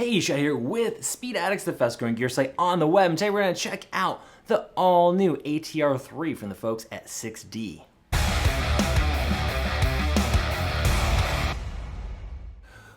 Hey, Isha here with Speed Addicts, the fast growing gear site on the web. And today we're going to check out the all new ATR-3 from the folks at 6D.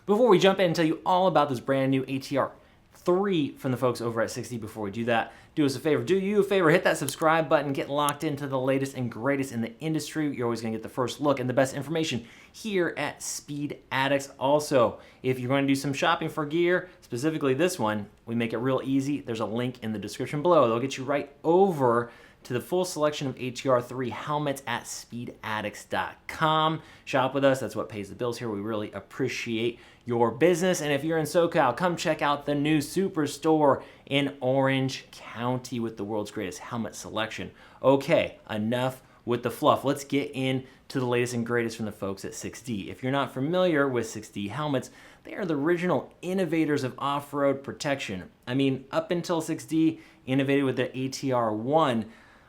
Before we jump in and tell you all about this brand new ATR-3 from the folks over at 6D, before we do that, do us a favor, hit that subscribe button, get locked into the latest and greatest in the industry. You're always going to get the first look and the best information here at Speed Addicts. Also, if you're going to do some shopping for gear, specifically this one, we make it real easy. There's a link in the description below. They'll get you right over to the full selection of ATR-3 helmets at speedaddicts.com. Shop with us. That's what pays the bills here. We really appreciate your business. And if you're in SoCal, come check out the new Superstore in Orange County with the world's greatest helmet selection. Okay, enough with the fluff. Let's get into the latest and greatest from the folks at 6D. If you're not familiar with 6D helmets, they are the original innovators of off-road protection. I mean, up until 6D innovated with the ATR-1,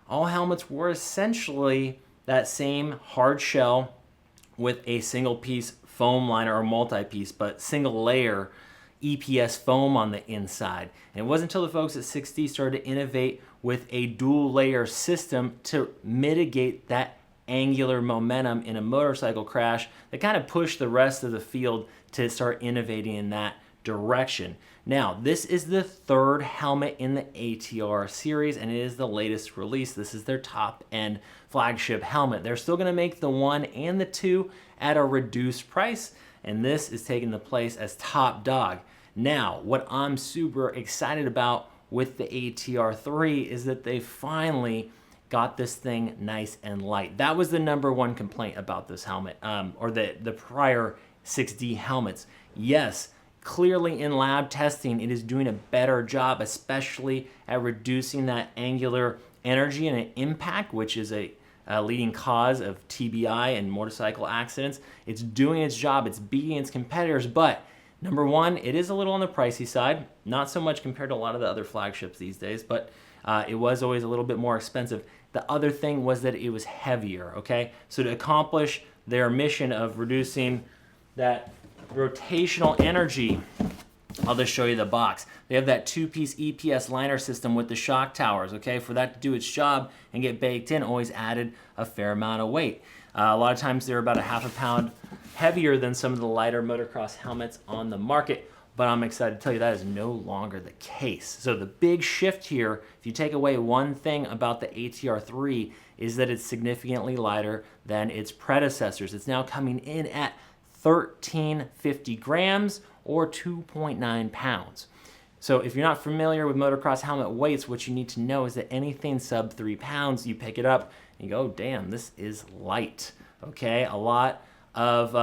all helmets were essentially that same hard shell with a single piece foam liner or multi-piece, but single layer EPS foam on the inside. And it wasn't until the folks at 6D started to innovate with a dual layer system to mitigate that angular momentum in a motorcycle crash that kind of pushed the rest of the field to start innovating in that direction. Now, this is the third helmet in the ATR series, and it is the latest release. This is their top-end flagship helmet. They're still going to make the 1 and the 2 at a reduced price, and this is taking the place as top dog. Now, what I'm super excited about with the ATR-3 is that they finally got this thing nice and light. That was the #1 complaint about this helmet, or the prior 6D helmets. Yes, clearly in lab testing, it is doing a better job, especially at reducing that angular energy and impact, which is a leading cause of TBI and motorcycle accidents. It's doing its job, it's beating its competitors, but #1, it is a little on the pricey side, not so much compared to a lot of the other flagships these days, but it was always a little bit more expensive. The other thing was that it was heavier, okay? So to accomplish their mission of reducing that rotational energy, I'll just show you the box. They have that 2-piece EPS liner system with the shock towers, okay? For that to do its job and get baked in, always added a fair amount of weight. A lot of times they're about a half a pound heavier than some of the lighter motocross helmets on the market, but I'm excited to tell you that is no longer the case. So the big shift here, if you take away one thing about the ATR-3, is that it's significantly lighter than its predecessors. It's now coming in at 1350 grams or 2.9 pounds. So if you're not familiar with motocross helmet weights, what you need to know is that anything sub 3 pounds, you pick it up and you go, oh, damn, this is light. Okay, a lot of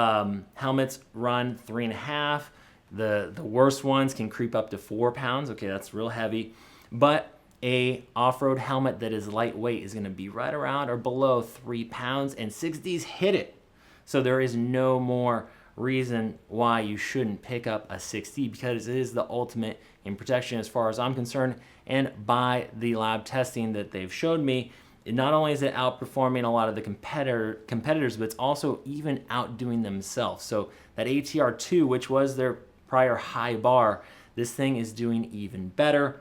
helmets run 3.5. The worst ones can creep up to 4 pounds. Okay, that's real heavy. But a off-road helmet that is lightweight is going to be right around or below 3 pounds, and 6D's hit it. So there is no more reason why you shouldn't pick up a 6D, because it is the ultimate in protection as far as I'm concerned. And by the lab testing that they've showed me, not only is it outperforming a lot of the competitors, but it's also even outdoing themselves. So that ATR-2, which was their prior high bar, this thing is doing even better.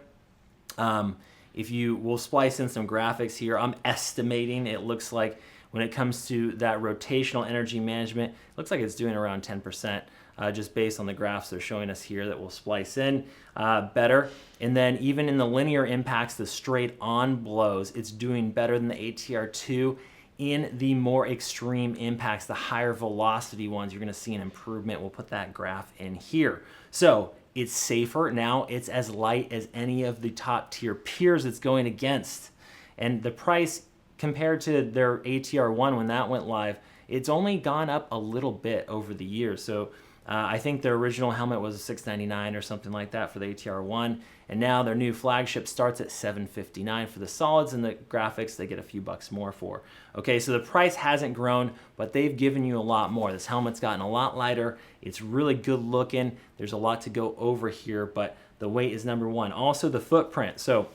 We'll splice in some graphics here. I'm estimating it looks like when it comes to that rotational energy management, it looks like it's doing around 10%, just based on the graphs they're showing us here that we'll splice in better. And then even in the linear impacts, the straight on blows, it's doing better than the ATR-2. In the more extreme impacts, the higher velocity ones, you're gonna see an improvement. We'll put that graph in here. So it's safer now. It's as light as any of the top tier peers it's going against. And the price compared to their ATR-1 when that went live, it's only gone up a little bit over the years. So I think their original helmet was $699 or something like that for the ATR-1, and now their new flagship starts at $759 for the solids, and the graphics they get a few bucks more for. Okay, so the price hasn't grown, but they've given you a lot more. This helmet's gotten a lot lighter. It's really good looking. There's a lot to go over here, but the weight is #1. Also the footprint. So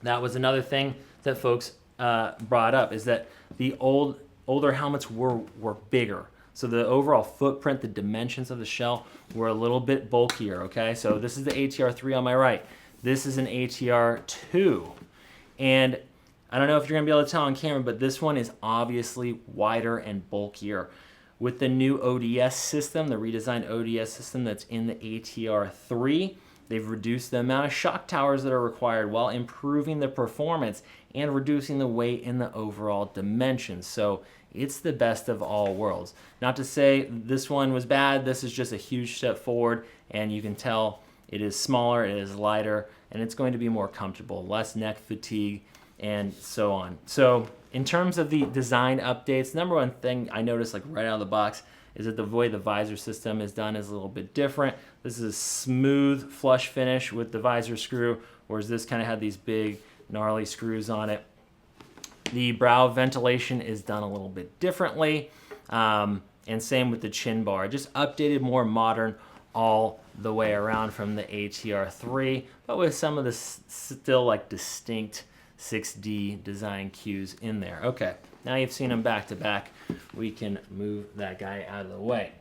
that was another thing that folks brought up, is that the older helmets were bigger. So the overall footprint, the dimensions of the shell were a little bit bulkier, okay? So this is the ATR-3 on my right. This is an ATR-2. And I don't know if you're gonna be able to tell on camera, but this one is obviously wider and bulkier. With the new ODS system, the redesigned ODS system that's in the ATR-3, they've reduced the amount of shock towers that are required while improving the performance and reducing the weight and the overall dimensions. So it's the best of all worlds. Not to say this one was bad, this is just a huge step forward, and you can tell it is smaller, it is lighter, and it's going to be more comfortable, less neck fatigue, and so on. So in terms of the design updates, number one thing I noticed like right out of the box is that the way the visor system is done is a little bit different. This is a smooth flush finish with the visor screw, whereas this kind of had these big gnarly screws on it. The brow ventilation is done a little bit differently, and same with the chin bar. Just updated, more modern all the way around from the ATR-3, but with some of the still like distinct 6D design cues in there. Okay, now you've seen them back to back. We can move that guy out of the way.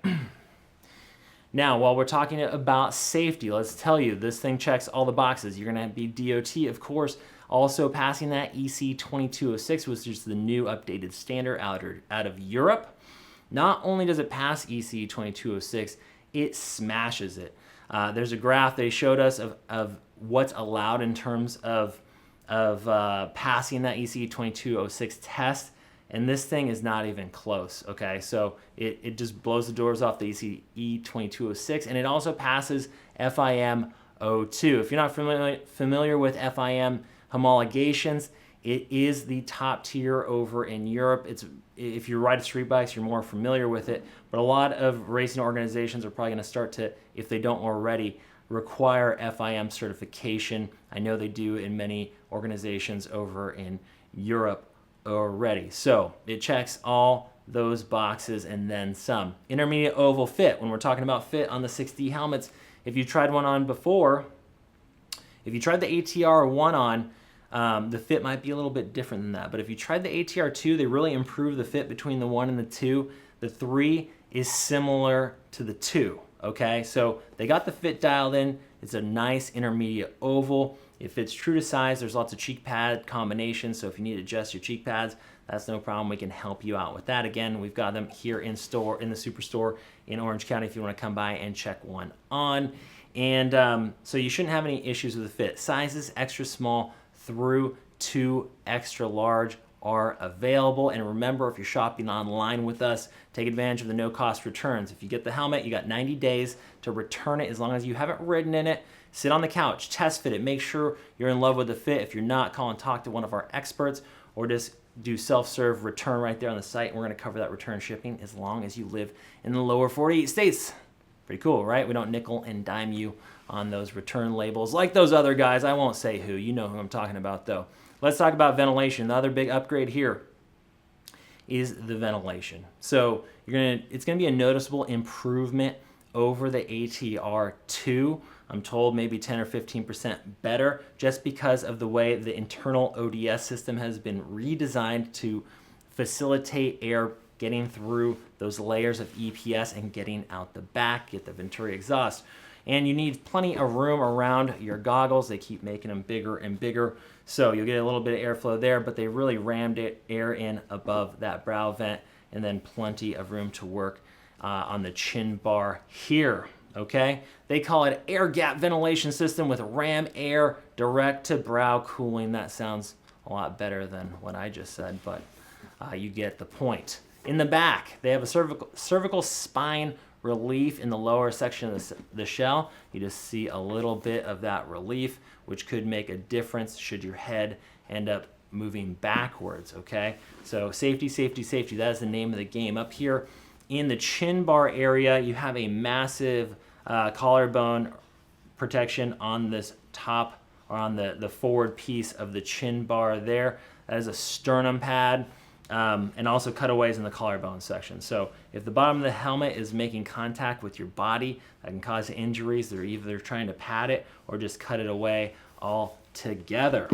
Now, while we're talking about safety, let's tell you, this thing checks all the boxes. You're gonna be DOT, of course, also passing that EC 2206, which is the new updated standard out of Europe. Not only does it pass EC 2206, it smashes it. There's a graph they showed us of what's allowed in terms of passing that EC 2206 test, and this thing is not even close, okay? So it just blows the doors off the EC 2206, and it also passes FIM 02. If you're not familiar with FIM homologations, it is the top tier over in Europe. If you ride street bikes, you're more familiar with it, but a lot of racing organizations are probably gonna start to, if they don't already, require FIM certification. I know they do in many organizations over in Europe already. So it checks all those boxes and then some. Intermediate oval fit, when we're talking about fit on the 6D helmets, if you tried one on before, if you tried the ATR-1 on, the fit might be a little bit different than that. But if you tried the ATR-2, they really improved the fit between the 1 and the 2. The 3 is similar to the 2, okay? So they got the fit dialed in. It's a nice intermediate oval. It fits true to size. There's lots of cheek pad combinations, so if you need to adjust your cheek pads, that's no problem. We can help you out with that. Again, we've got them here in store, in the Superstore in Orange County if you want to come by and check one on. And so you shouldn't have any issues with the fit. Sizes extra small through to extra large are available. And remember, if you're shopping online with us, take advantage of the no-cost returns. If you get the helmet, you got 90 days to return it as long as you haven't ridden in it. Sit on the couch, test fit it, make sure you're in love with the fit. If you're not, call and talk to one of our experts, or just do self-serve return right there on the site. We're going to cover that return shipping as long as you live in the lower 48 states. Pretty cool, right? We don't nickel and dime you on those return labels like those other guys. I won't say who. You know who I'm talking about, though. Let's talk about ventilation. The other big upgrade here is the ventilation. So it's going to be a noticeable improvement over the ATR-2. I'm told maybe 10 or 15% better, just because of the way the internal ODS system has been redesigned to facilitate air getting through those layers of EPS and getting out the back, get the Venturi exhaust. And you need plenty of room around your goggles. They keep making them bigger and bigger, so you'll get a little bit of airflow there, but they really rammed air in above that brow vent, and then plenty of room to work on the chin bar here. Okay, they call it air gap ventilation system with ram air direct to brow cooling. That sounds a lot better than what I just said, but you get the point. In the back, they have a cervical spine relief in the lower section of the shell. You just see a little bit of that relief, which could make a difference should your head end up moving backwards, okay? So safety, safety, safety, that is the name of the game. Up here in the chin bar area, you have a massive collarbone protection on this top, or on the forward piece of the chin bar there. That is a sternum pad, and also cutaways in the collarbone section. So if the bottom of the helmet is making contact with your body, that can cause injuries. They're either trying to pad it or just cut it away altogether.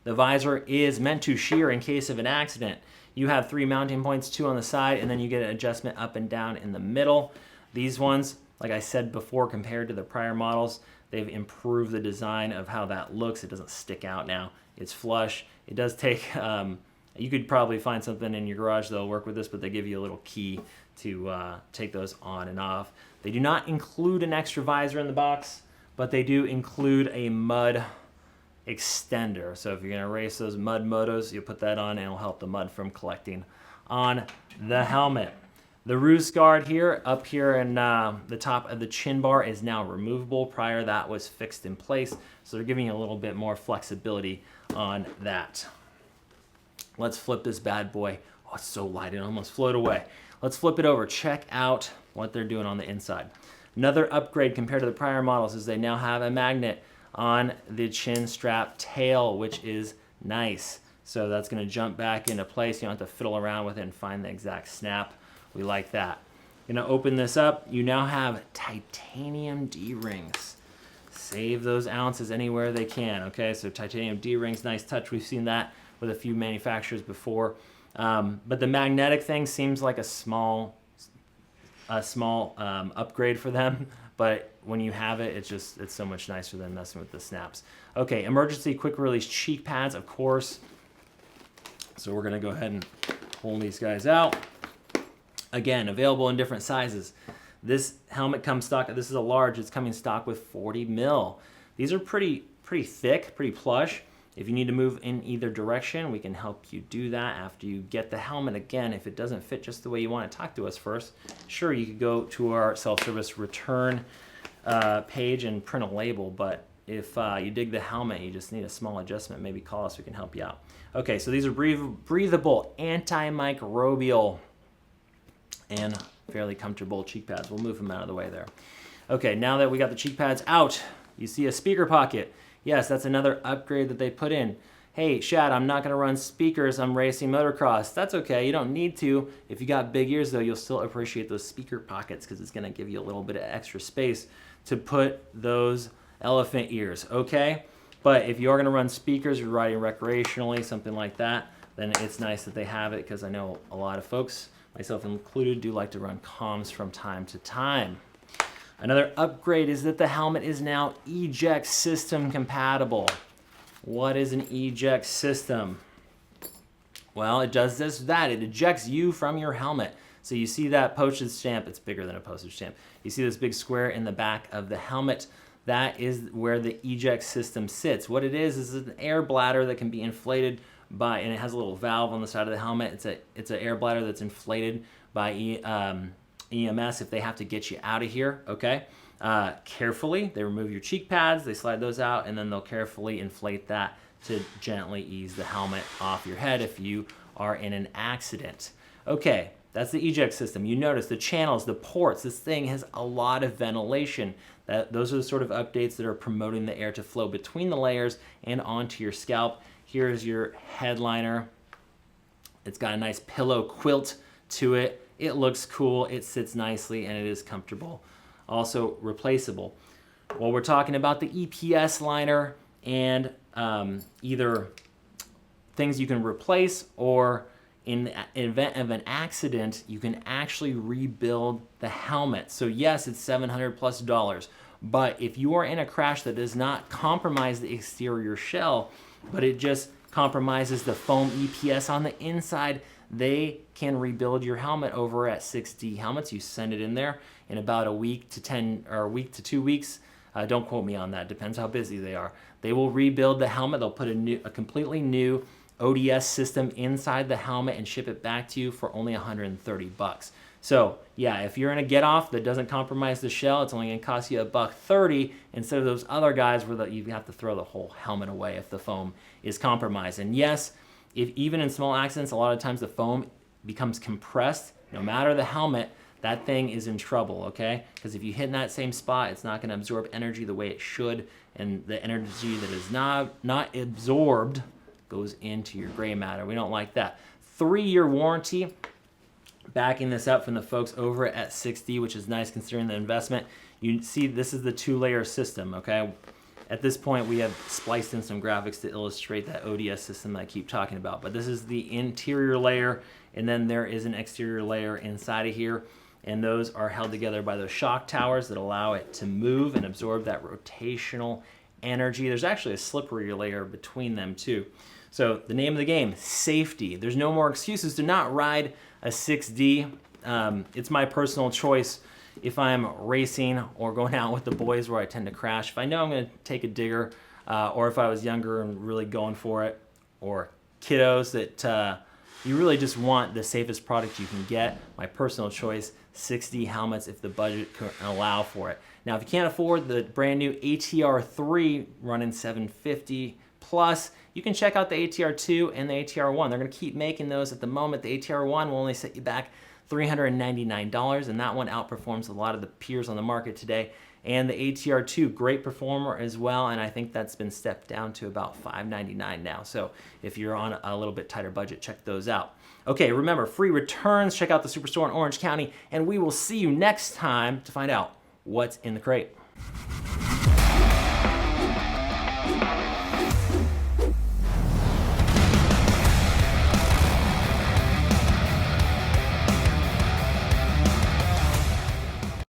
The visor is meant to shear in case of an accident. You have 3 mounting points, 2 on the side, and then you get an adjustment up and down in the middle. These ones, like I said before, compared to the prior models, they've improved the design of how that looks. It doesn't stick out now. It's flush. It does take, you could probably find something in your garage that'll work with this, but they give you a little key to take those on and off. They do not include an extra visor in the box, but they do include a mud extender. So if you're gonna race those mud motos, you put that on and it'll help the mud from collecting on the helmet. The roost guard here, up here in the top of the chin bar, is now removable. Prior, that was fixed in place. So they're giving you a little bit more flexibility on that. Let's flip this bad boy. Oh, it's so light, it almost floated away. Let's flip it over. Check out what they're doing on the inside. Another upgrade compared to the prior models is they now have a magnet on the chin strap tail, which is nice. So that's gonna jump back into place. You don't have to fiddle around with it and find the exact snap. We like that. Gonna open this up. You now have titanium D-rings. Save those ounces anywhere they can, okay? So titanium D-rings, nice touch. We've seen that with a few manufacturers before. But the magnetic thing seems like a small upgrade for them. But when you have it, it's so much nicer than messing with the snaps. Okay, emergency quick release cheek pads, of course. So we're gonna go ahead and pull these guys out. Again, available in different sizes. This helmet comes stock, this is a large, it's coming stock with 40 mil. These are pretty thick, pretty plush. If you need to move in either direction, we can help you do that after you get the helmet. Again, if it doesn't fit just the way you want to, talk to us first. Sure, you could go to our self-service return page and print a label, but if you dig the helmet, you just need a small adjustment, maybe call us, we can help you out. Okay, so these are breathable, antimicrobial, and fairly comfortable cheek pads. We'll move them out of the way there. Okay, now that we got the cheek pads out, you see a speaker pocket. Yes, that's another upgrade that they put in. Hey, Shad, I'm not gonna run speakers, I'm racing motocross. That's okay, you don't need to. If you got big ears though, you'll still appreciate those speaker pockets because it's gonna give you a little bit of extra space to put those elephant ears, okay? But if you're gonna run speakers, you're riding recreationally, something like that, then it's nice that they have it because I know a lot of folks, myself included, do like to run comms from time to time. Another upgrade is that the helmet is now eject system compatible. What is an eject system? Well, it does that. It ejects you from your helmet. So you see that postage stamp, it's bigger than a postage stamp. You see this big square in the back of the helmet. That is where the eject system sits. What it is an air bladder that can be inflated by, and it has a little valve on the side of the helmet. It's an air bladder that's inflated by EMS if they have to get you out of here, okay? Carefully, they remove your cheek pads, they slide those out, and then they'll carefully inflate that to gently ease the helmet off your head if you are in an accident. Okay, that's the eject system. You notice the channels, the ports, this thing has a lot of ventilation. Those are the sort of updates that are promoting the air to flow between the layers and onto your scalp. Here's your headliner. It's got a nice pillow quilt to it. It looks cool, it sits nicely, and it is comfortable. Also replaceable. Well, we're talking about the EPS liner and either things you can replace, or in the event of an accident, you can actually rebuild the helmet. So yes, it's $700+, but if you are in a crash that does not compromise the exterior shell, but it just compromises the foam EPS on the inside, they can rebuild your helmet over at 6D Helmets. You send it in there in about a week to 2 weeks. Don't quote me on that. Depends how busy they are. They will rebuild the helmet. They'll put a completely new ODS system inside the helmet and ship it back to you for only $130. So yeah, if you're in a get off that doesn't compromise the shell, it's only gonna cost you $130 instead of those other guys where you have to throw the whole helmet away if the foam is compromised. And yes, even in small accidents, a lot of times the foam becomes compressed. No matter the helmet, that thing is in trouble, okay? Because if you hit in that same spot, it's not gonna absorb energy the way it should, and the energy that is not absorbed goes into your gray matter. We don't like that. 3-year warranty. Backing this up from the folks over at 6D, which is nice considering the investment. You see this is the 2-layer system, okay? At this point, we have spliced in some graphics to illustrate that ODS system that I keep talking about. But this is the interior layer, and then there is an exterior layer inside of here. And those are held together by those shock towers that allow it to move and absorb that rotational energy. There's actually a slippery layer between them too. So the name of the game, safety. There's no more excuses to not ride a 6D. It's my personal choice if I'm racing or going out with the boys where I tend to crash. If I know I'm going to take a digger, or if I was younger and really going for it, or kiddos that you really just want the safest product you can get, my personal choice, 6D helmets if the budget can allow for it. Now, if you can't afford the brand new ATR-3 running $750 plus, you can check out the ATR-2 and the ATR-1. They're going to keep making those. At the moment, the ATR-1 will only set you back $399, and that one outperforms a lot of the peers on the market today. And the ATR-2, great performer as well, and I think that's been stepped down to about $599 now. So if you're on a little bit tighter budget, check those out. Okay, remember, free returns. Check out the Superstore in Orange County, and we will see you next time to find out what's in the crate.